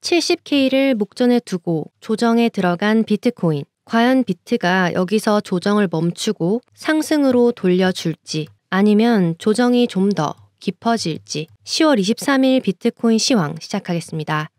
70K를 목전에 두고 조정에 들어간 비트코인. 과연 비트가 여기서 조정을 멈추고 상승으로 돌려줄지 아니면 조정이 좀 더 깊어질지 10월 23일 비트코인 시황 시작하겠습니다.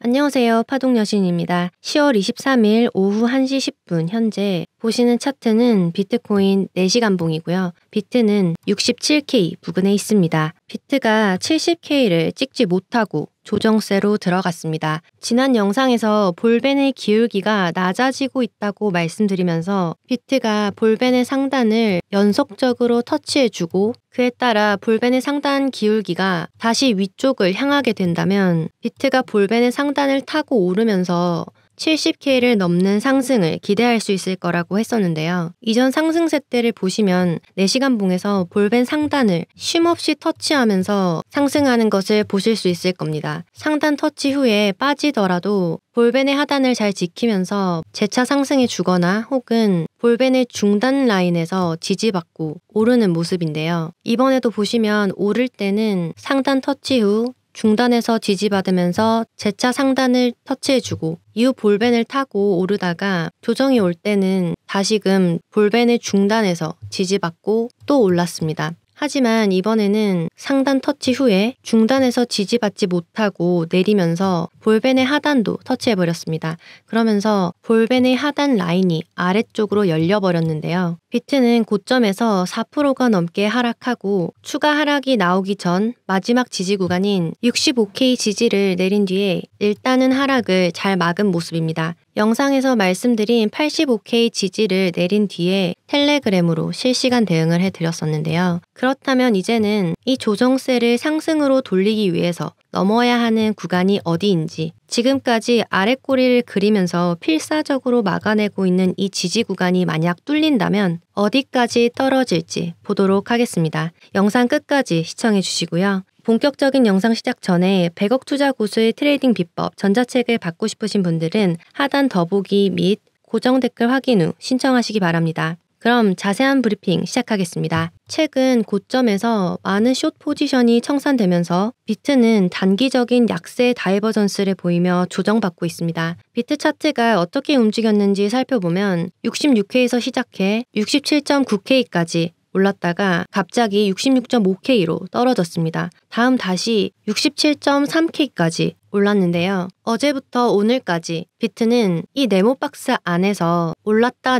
안녕하세요. 파동여신입니다. 10월 23일 오후 1시 10분 현재 보시는 차트는 비트코인 4시간 봉이고요. 비트는 67K 부근에 있습니다. 비트가 70K를 찍지 못하고 조정세로 들어갔습니다. 지난 영상에서 볼벤의 기울기가 낮아지고 있다고 말씀드리면서 비트가 볼벤의 상단을 연속적으로 터치해주고 그에 따라 볼벤의 상단 기울기가 다시 위쪽을 향하게 된다면 비트가 볼벤의 상단을 타고 오르면서 70K를 넘는 상승을 기대할 수 있을 거라고 했었는데요. 이전 상승세 때를 보시면 4시간 봉에서 볼벤 상단을 쉼없이 터치하면서 상승하는 것을 보실 수 있을 겁니다. 상단 터치 후에 빠지더라도 볼벤의 하단을 잘 지키면서 재차 상승해 주거나 혹은 볼벤의 중단 라인에서 지지받고 오르는 모습인데요. 이번에도 보시면 오를 때는 상단 터치 후 중단에서 지지받으면서 재차 상단을 터치해주고 이후 볼벤을 타고 오르다가 조정이 올 때는 다시금 볼벤의 중단에서 지지받고 또 올랐습니다. 하지만 이번에는 상단 터치 후에 중단에서 지지받지 못하고 내리면서 볼벤의 하단도 터치해버렸습니다. 그러면서 볼벤의 하단 라인이 아래쪽으로 열려버렸는데요. 비트는 고점에서 4%가 넘게 하락하고 추가 하락이 나오기 전 마지막 지지 구간인 65K 지지를 내린 뒤에 일단은 하락을 잘 막은 모습입니다. 영상에서 말씀드린 85K 지지를 내린 뒤에 텔레그램으로 실시간 대응을 해드렸었는데요. 그렇다면 이제는 이 조정세를 상승으로 돌리기 위해서 넘어야 하는 구간이 어디인지 지금까지 아랫꼬리를 그리면서 필사적으로 막아내고 있는 이 지지 구간이 만약 뚫린다면 어디까지 떨어질지 보도록 하겠습니다. 영상 끝까지 시청해 주시고요. 본격적인 영상 시작 전에 100억 투자 고수의 트레이딩 비법 전자책을 받고 싶으신 분들은 하단 더보기 및 고정 댓글 확인 후 신청하시기 바랍니다. 그럼 자세한 브리핑 시작하겠습니다. 최근 고점에서 많은 숏 포지션이 청산되면서 비트는 단기적인 약세 다이버전스를 보이며 조정받고 있습니다. 비트 차트가 어떻게 움직였는지 살펴보면 66K에서 시작해 67.9K까지 올랐다가 갑자기 66.5K로 떨어졌습니다. 다음 다시 67.3K까지 올랐는데요. 어제부터 오늘까지 비트는 이 네모박스 안에서 올랐다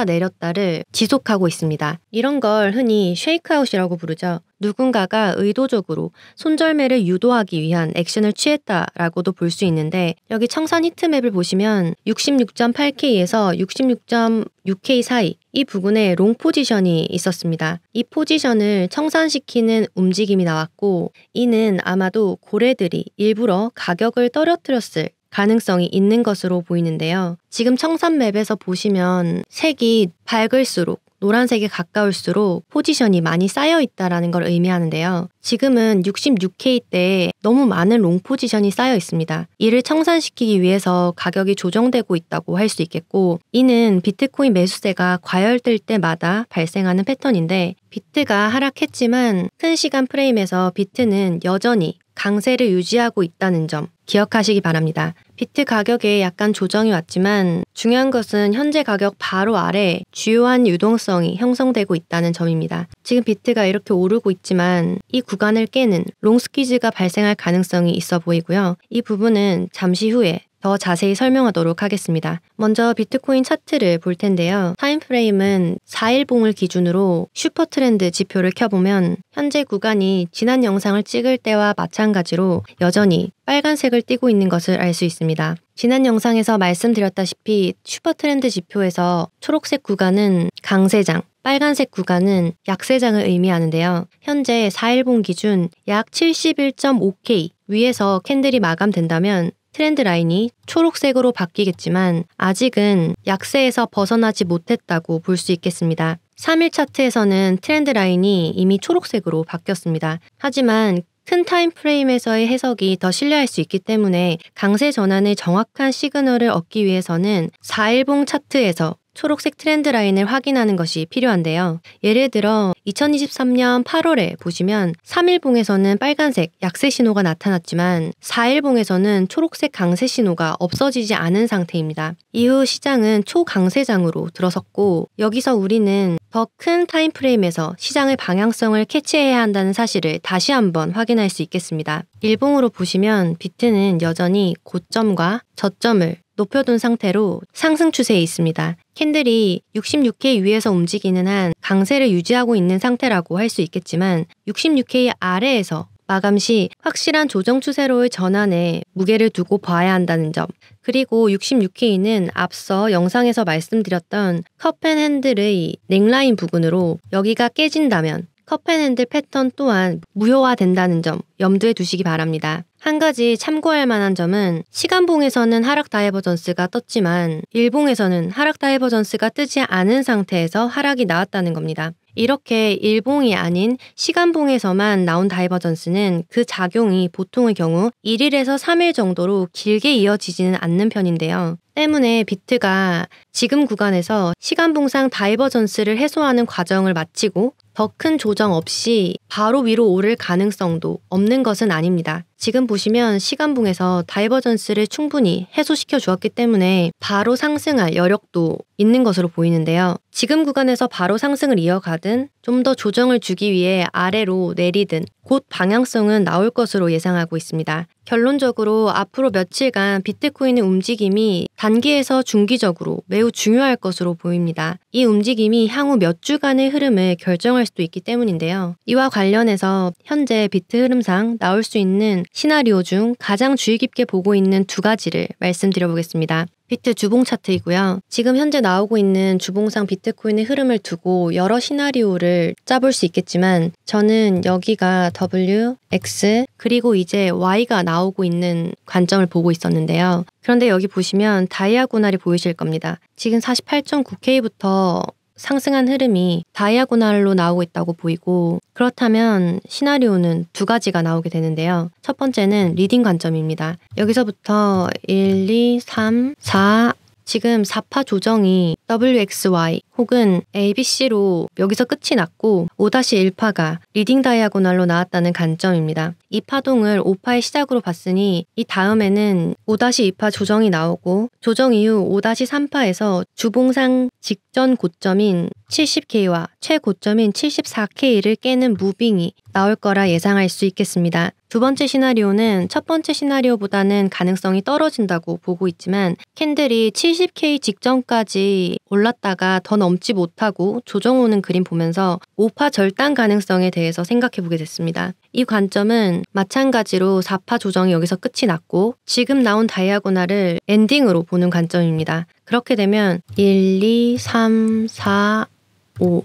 내렸다를 지속하고 있습니다. 이런 걸 흔히 쉐이크아웃이라고 부르죠. 누군가가 의도적으로 손절매를 유도하기 위한 액션을 취했다라고도 볼 수 있는데 여기 청산 히트맵을 보시면 66.8K에서 66.6K 사이 이 부분에 롱 포지션이 있었습니다. 이 포지션을 청산시키는 움직임이 나왔고 이는 아마도 고래들이 일부러 가격을 떨어뜨렸을 가능성이 있는 것으로 보이는데요. 지금 청산 맵에서 보시면 색이 밝을수록 노란색에 가까울수록 포지션이 많이 쌓여 있다는 걸 의미하는데요. 지금은 66K 때 너무 많은 롱 포지션이 쌓여 있습니다. 이를 청산시키기 위해서 가격이 조정되고 있다고 할 수 있겠고 이는 비트코인 매수세가 과열될 때마다 발생하는 패턴인데 비트가 하락했지만 큰 시간 프레임에서 비트는 여전히 강세를 유지하고 있다는 점 기억하시기 바랍니다. 비트 가격에 약간 조정이 왔지만 중요한 것은 현재 가격 바로 아래 주요한 유동성이 형성되고 있다는 점입니다. 지금 비트가 이렇게 오르고 있지만 이 구간을 깨는 롱 스퀴즈가 발생할 가능성이 있어 보이고요. 이 부분은 잠시 후에 더 자세히 설명하도록 하겠습니다. 먼저 비트코인 차트를 볼 텐데요. 타임프레임은 4일봉을 기준으로 슈퍼트렌드 지표를 켜보면 현재 구간이 지난 영상을 찍을 때와 마찬가지로 여전히 빨간색을 띠고 있는 것을 알 수 있습니다. 지난 영상에서 말씀드렸다시피 슈퍼트렌드 지표에서 초록색 구간은 강세장, 빨간색 구간은 약세장을 의미하는데요. 현재 4일봉 기준 약 71.5K 위에서 캔들이 마감된다면 트렌드 라인이 초록색으로 바뀌겠지만 아직은 약세에서 벗어나지 못했다고 볼 수 있겠습니다. 3일 차트에서는 트렌드 라인이 이미 초록색으로 바뀌었습니다. 하지만 큰 타임프레임에서의 해석이 더 신뢰할 수 있기 때문에 강세 전환의 정확한 시그널을 얻기 위해서는 4일봉 차트에서 초록색 트렌드 라인을 확인하는 것이 필요한데요. 예를 들어 2023년 8월에 보시면 3일봉에서는 빨간색 약세 신호가 나타났지만 4일봉에서는 초록색 강세 신호가 없어지지 않은 상태입니다. 이후 시장은 초강세장으로 들어섰고 여기서 우리는 더 큰 타임프레임에서 시장의 방향성을 캐치해야 한다는 사실을 다시 한번 확인할 수 있겠습니다. 일봉으로 보시면 비트는 여전히 고점과 저점을 높여둔 상태로 상승 추세에 있습니다. 캔들이 66K 위에서 움직이는 한 강세를 유지하고 있는 상태라고 할 수 있겠지만 66K 아래에서 마감 시 확실한 조정 추세로의 전환에 무게를 두고 봐야 한다는 점, 그리고 66K는 앞서 영상에서 말씀드렸던 컵앤핸들의 넥라인 부근으로 여기가 깨진다면 컵앤핸들 패턴 또한 무효화된다는 점 염두에 두시기 바랍니다. 한 가지 참고할 만한 점은 시간봉에서는 하락 다이버전스가 떴지만 일봉에서는 하락 다이버전스가 뜨지 않은 상태에서 하락이 나왔다는 겁니다. 이렇게 일봉이 아닌 시간봉에서만 나온 다이버전스는 그 작용이 보통의 경우 1일에서 3일 정도로 길게 이어지지는 않는 편인데요. 때문에 비트가 지금 구간에서 시간봉상 다이버전스를 해소하는 과정을 마치고 더 큰 조정 없이 바로 위로 오를 가능성도 없는 것은 아닙니다. 지금 보시면 시간봉에서 다이버전스를 충분히 해소시켜 주었기 때문에 바로 상승할 여력도 있는 것으로 보이는데요. 지금 구간에서 바로 상승을 이어가든 좀 더 조정을 주기 위해 아래로 내리든 곧 방향성은 나올 것으로 예상하고 있습니다. 결론적으로 앞으로 며칠간 비트코인의 움직임이 단기에서 중기적으로 매우 중요할 것으로 보입니다. 이 움직임이 향후 몇 주간의 흐름을 결정할 수도 있기 때문인데요. 이와 관련해서 현재 비트 흐름상 나올 수 있는 시나리오 중 가장 주의 깊게 보고 있는 두 가지를 말씀드려 보겠습니다. 비트 주봉 차트이고요. 지금 현재 나오고 있는 주봉상 비트코인의 흐름을 두고 여러 시나리오를 짜볼 수 있겠지만 저는 여기가 W, X, 그리고 이제 Y가 나오고 있는 관점을 보고 있었는데요. 그런데 여기 보시면 다이아고날이 보이실 겁니다. 지금 48.9K부터 상승한 흐름이 다이아고날로 나오고 있다고 보이고, 그렇다면 시나리오는 두 가지가 나오게 되는데요. 첫 번째는 리딩 관점입니다. 여기서부터 1, 2, 3, 4 지금 4파 조정이 WXY 혹은 ABC로 여기서 끝이 났고 5-1파가 리딩 다이아고날로 나왔다는 관점입니다. 이 파동을 5파의 시작으로 봤으니 이 다음에는 5-2파 조정이 나오고 조정 이후 5-3파에서 주봉상 직전 고점인 70K와 최고점인 74K를 깨는 무빙이 나올 거라 예상할 수 있겠습니다. 두 번째 시나리오는 첫 번째 시나리오보다는 가능성이 떨어진다고 보고 있지만 캔들이 70K 직전까지 올랐다가 더 넘지 못하고 조정 오는 그림 보면서 5파 절단 가능성에 대해서 생각해 보게 됐습니다. 이 관점은 마찬가지로 4파 조정이 여기서 끝이 났고 지금 나온 다이아고날을 엔딩으로 보는 관점입니다. 그렇게 되면 1, 2, 3, 4, 5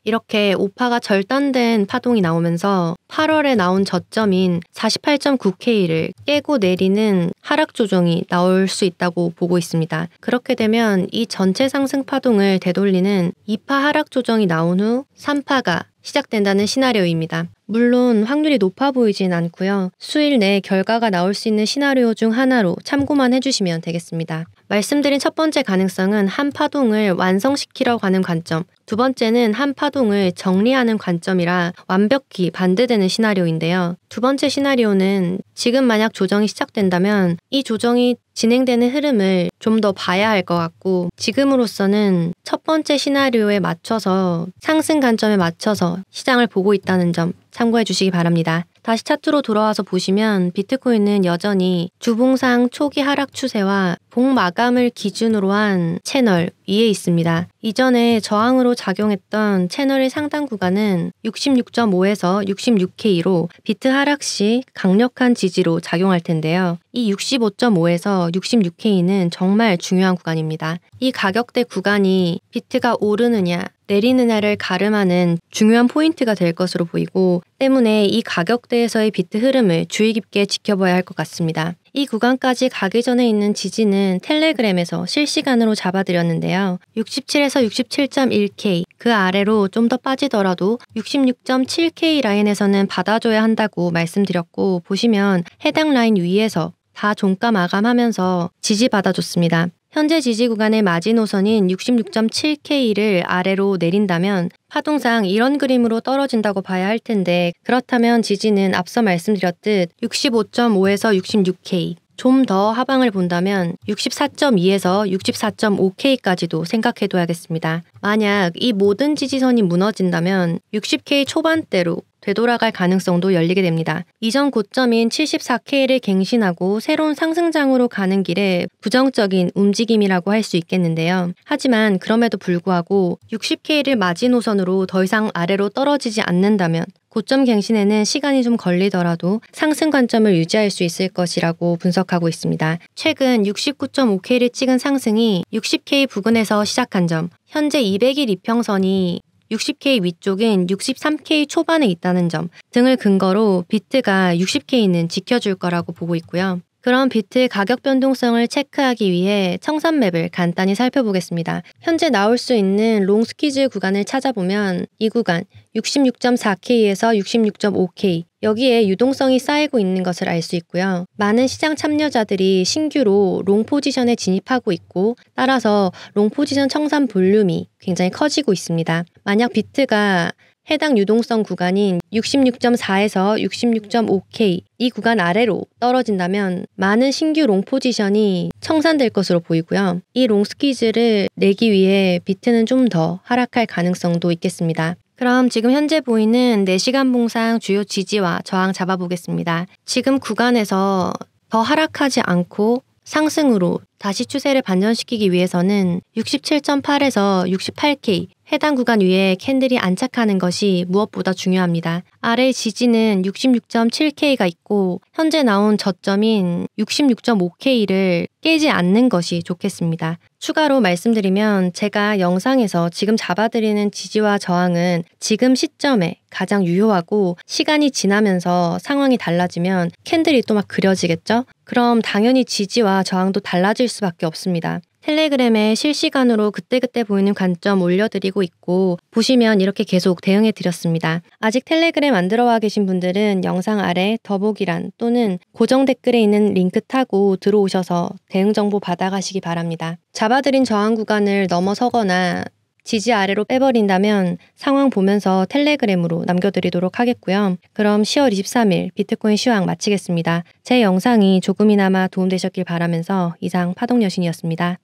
이렇게 5파가 절단된 파동이 나오면서 8월에 나온 저점인 48.9K를 깨고 내리는 하락 조정이 나올 수 있다고 보고 있습니다. 그렇게 되면 이 전체 상승 파동을 되돌리는 2파 하락 조정이 나온 후 3파가 시작된다는 시나리오입니다. 물론 확률이 높아 보이진 않고요. 수일 내에 결과가 나올 수 있는 시나리오 중 하나로 참고만 해주시면 되겠습니다. 말씀드린 첫 번째 가능성은 한 파동을 완성시키려고 하는 관점, 두 번째는 한 파동을 정리하는 관점이라 완벽히 반대되는 시나리오인데요. 두 번째 시나리오는 지금 만약 조정이 시작된다면 이 조정이 진행되는 흐름을 좀 더 봐야 할 것 같고 지금으로서는 첫 번째 시나리오에 맞춰서 상승 관점에 맞춰서 시장을 보고 있다는 점 참고해 주시기 바랍니다. 다시 차트로 돌아와서 보시면 비트코인은 여전히 주봉상 초기 하락 추세와 봉 마감을 기준으로 한 채널 위에 있습니다. 이전에 저항으로 작용했던 채널의 상단 구간은 66.5에서 66K로 비트 하락 시 강력한 지지로 작용할 텐데요. 이 65.5에서 66K는 정말 중요한 구간입니다. 이 가격대 구간이 비트가 오르느냐 내리느냐를 가름하는 중요한 포인트가 될 것으로 보이고 때문에 이 가격대에서의 비트 흐름을 주의 깊게 지켜봐야 할 것 같습니다. 이 구간까지 가기 전에 있는 지지는 텔레그램에서 실시간으로 잡아드렸는데요. 67에서 67.1K 그 아래로 좀 더 빠지더라도 66.7K 라인에서는 받아줘야 한다고 말씀드렸고 보시면 해당 라인 위에서 다 종가 마감하면서 지지받아줬습니다. 현재 지지 구간의 마지노선인 66.7K를 아래로 내린다면 파동상 이런 그림으로 떨어진다고 봐야 할 텐데, 그렇다면 지지는 앞서 말씀드렸듯 65.5에서 66K, 좀 더 하방을 본다면 64.2에서 64.5K까지도 생각해둬야겠습니다. 만약 이 모든 지지선이 무너진다면 60K 초반대로 되돌아갈 가능성도 열리게 됩니다. 이전 고점인 74K를 갱신하고 새로운 상승장으로 가는 길에 부정적인 움직임이라고 할 수 있겠는데요. 하지만 그럼에도 불구하고 60K를 마지노선으로 더 이상 아래로 떨어지지 않는다면 고점 갱신에는 시간이 좀 걸리더라도 상승 관점을 유지할 수 있을 것이라고 분석하고 있습니다. 최근 69.5K를 찍은 상승이 60K 부근에서 시작한 점, 현재 200일 이평선이 60K 위쪽인 63K 초반에 있다는 점 등을 근거로 비트가 60K는 지켜줄 거라고 보고 있고요. 그럼 비트의 가격 변동성을 체크하기 위해 청산맵을 간단히 살펴보겠습니다. 현재 나올 수 있는 롱 스퀴즈 구간을 찾아보면 이 구간 66.4K에서 66.5K, 여기에 유동성이 쌓이고 있는 것을 알 수 있고요. 많은 시장 참여자들이 신규로 롱 포지션에 진입하고 있고, 따라서 롱 포지션 청산 볼륨이 굉장히 커지고 있습니다. 만약 비트가 해당 유동성 구간인 66.4에서 66.5K 이 구간 아래로 떨어진다면 많은 신규 롱 포지션이 청산될 것으로 보이고요. 이 롱 스퀴즈를 내기 위해 비트는 좀 더 하락할 가능성도 있겠습니다. 그럼 지금 현재 보이는 4시간 봉상 주요 지지와 저항 잡아보겠습니다. 지금 구간에서 더 하락하지 않고 상승으로 다시 추세를 반전시키기 위해서는 67.8에서 68K 해당 구간 위에 캔들이 안착하는 것이 무엇보다 중요합니다. 아래 지지는 66.7K가 있고 현재 나온 저점인 66.5K를 깨지 않는 것이 좋겠습니다. 추가로 말씀드리면 제가 영상에서 지금 잡아드리는 지지와 저항은 지금 시점에 가장 유효하고, 시간이 지나면서 상황이 달라지면 캔들이 또 막 그려지겠죠? 그럼 당연히 지지와 저항도 달라질 수밖에 없습니다. 텔레그램에 실시간으로 그때그때 보이는 관점 올려드리고 있고, 보시면 이렇게 계속 대응해 드렸습니다. 아직 텔레그램 안 들어와 계신 분들은 영상 아래 더보기란 또는 고정 댓글에 있는 링크 타고 들어오셔서 대응 정보 받아가시기 바랍니다. 잡아드린 저항 구간을 넘어서거나 지지 아래로 빼버린다면 상황 보면서 텔레그램으로 남겨드리도록 하겠고요. 그럼 10월 23일 비트코인 시황 마치겠습니다. 제 영상이 조금이나마 도움되셨길 바라면서 이상 파동여신이었습니다.